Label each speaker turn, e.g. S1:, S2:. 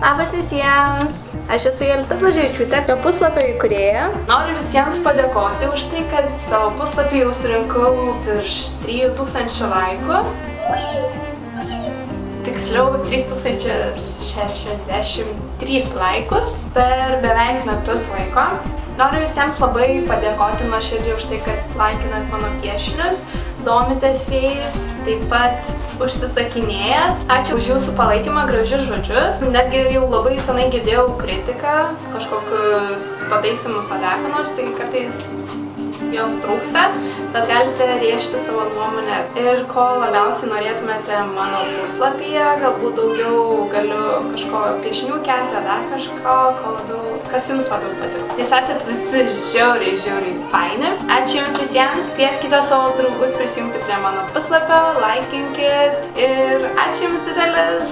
S1: Labas visiems! Aš esu Jolita Blaževičiūtė, šio puslapio įkūrėja. Noriu visiems padėkoti už tai, kad savo puslapį jau surinkau virš 3000 laikų. Tiksliau 3063 laikus per beveik metus laiko. Noriu visiems labai padėkoti nuoširdžiai už tai, kad laikinat mano piešinius, domitės jais, taip pat užsisakinėjat. Ačiū už jūsų palaikymą, gražius žodžius. Netgi jau labai senai girdėjau kritiką, kažkokius pataisymus alekanos, tai kartais jos trūksta, tad galite rėžti savo nuomonę. Ir ko labiausiai norėtumėte mano puslapyje, galbūt daugiau galiu kažko piešinių kelti, ar dar kažko, kas jums labiau patiktų. Jūs esat visi žiauriai faini. Ačiū jums visiems, kvieskite savo draugus prisijungti prie mano puslapio, laikinkit ir ačiū jums didelis.